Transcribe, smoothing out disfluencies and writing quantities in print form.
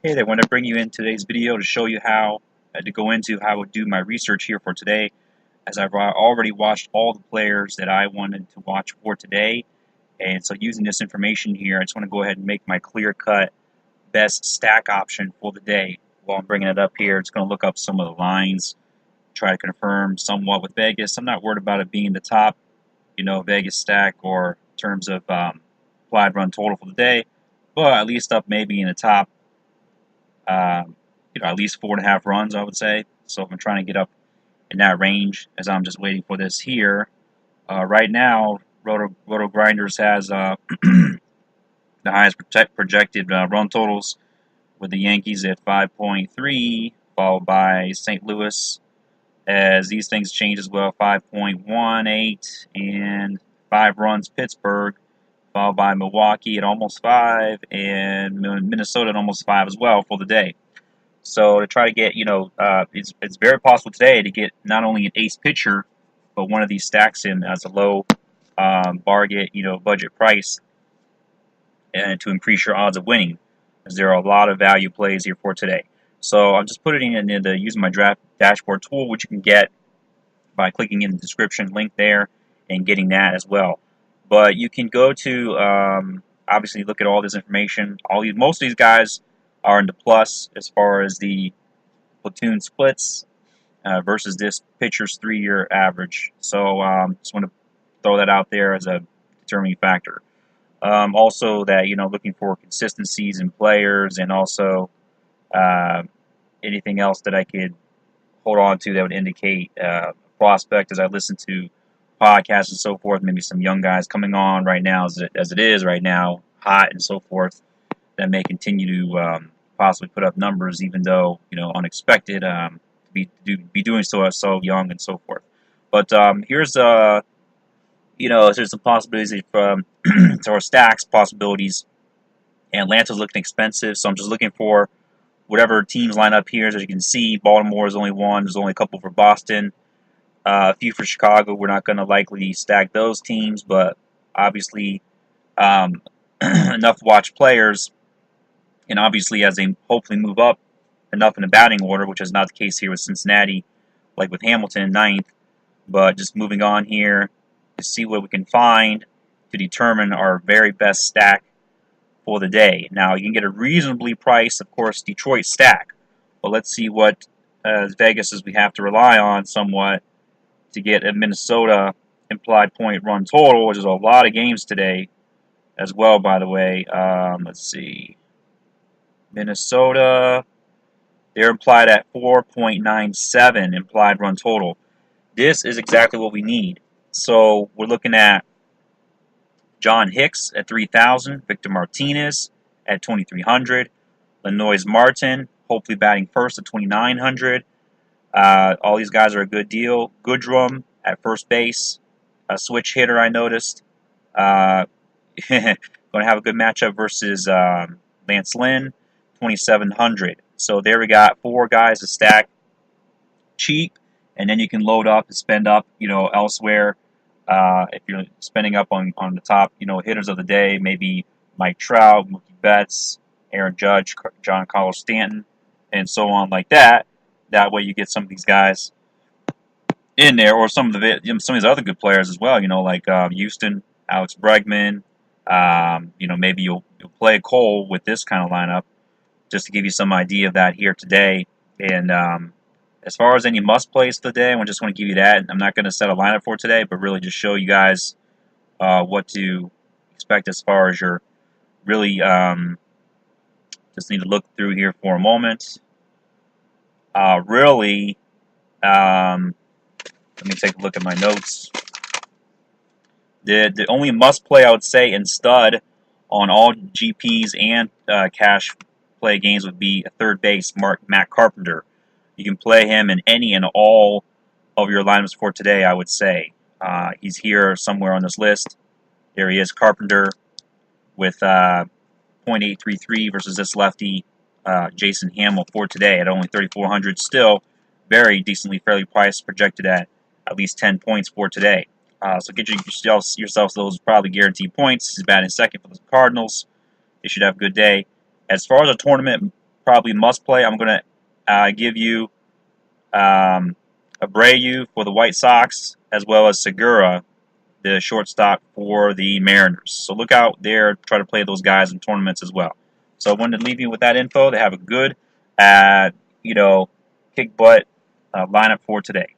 Hey there, I want to bring you in today's video to show you how I would do my research here for today, as I've already watched all the players that I wanted to watch for today. And so using this information here, I just want to go ahead and make my clear-cut best stack option for the day. While I'm bringing it up here, it's going to look up some of the lines, try to confirm somewhat with Vegas. I'm not worried about it being the top, Vegas stack or in terms of implied run total for the day, but at least up maybe in the top at least 4.5 runs, I would say. So if I'm trying to get up in that range, as I'm just waiting for this here, right now, Roto Grinders has the highest projected run totals with the Yankees at 5.3, followed by St. Louis, as these things change as well, 5.18, and 5 runs Pittsburgh, followed by Milwaukee at almost 5, and Minnesota at almost 5 as well for the day. So to try to get, it's very possible today to get not only an ace pitcher, but one of these stacks in as a low budget price, and to increase your odds of winning, as there are a lot of value plays here for today. So I'm just putting it in using my draft dashboard tool, which you can get by clicking in the description link there and getting that as well. But you can go to obviously look at all this information. Most of these guys are in the plus as far as the platoon splits versus this pitcher's 3-year average. So just want to throw that out there as a determining factor. Also, that looking for consistencies in players, and also anything else that I could hold on to that would indicate prospect as I listen to podcasts and so forth. Maybe some young guys coming on right now, as it is right now, hot and so forth, that may continue to possibly put up numbers, even though unexpected, be doing so young and so forth. But here's there's some possibilities from to our stacks possibilities. And Atlanta's looking expensive, so I'm just looking for whatever teams line up here. As you can see, Baltimore is only one. There's only a couple for Boston, a few for Chicago. We're not going to likely stack those teams, but obviously enough to watch players. And obviously, as they hopefully move up enough in the batting order, which is not the case here with Cincinnati, like with Hamilton, ninth. But just moving on here to see what we can find to determine our very best stack for the day. Now, you can get a reasonably priced, of course, Detroit stack. But let's see what Vegas we have to rely on somewhat to get a Minnesota implied point run total, which is a lot of games today as well, by the way. Let's see. Minnesota, they're implied at 4.97 implied run total. This is exactly what we need. So we're looking at John Hicks at 3,000, Victor Martinez at 2,300, Lenoy's Martin, hopefully batting first at 2,900. All these guys are a good deal. Goodrum at first base, a switch hitter I noticed. Going to have a good matchup versus Lance Lynn, 2,700. So there we got 4 guys to stack cheap, and then you can load up and spend up, elsewhere. If you're spending up on the top, hitters of the day, maybe Mike Trout, Mookie Betts, Aaron Judge, Giancarlo Stanton, and so on like that. That way you get some of these guys in there, or some of these other good players as well. Like Houston, Alex Bregman. Maybe you'll play Cole with this kind of lineup, just to give you some idea of that here today. And as far as any must plays today, I just want to give you that. I'm not going to set a lineup for today, but really just show you guys what to expect as far as your really just need to look through here for a moment. Really, let me take a look at my notes. The only must play I would say in stud on all GPs and cash play games would be a third base, Matt Carpenter. You can play him in any and all of your lineups for today, I would say. He's here somewhere on this list. There he is, Carpenter, with .833 versus this lefty, Jason Hamill, for today at only 3,400. Still very decently, fairly priced, projected at least 10 points for today. So get yourselves those probably guaranteed points. He's batting second for the Cardinals. They should have a good day. As far as a tournament probably must play. I'm going to give you Abreu for the White Sox, as well as Segura, the shortstop for the Mariners. So look out there. Try to play those guys in tournaments as well. So I wanted to leave you with that info to have a good, kick butt lineup for today.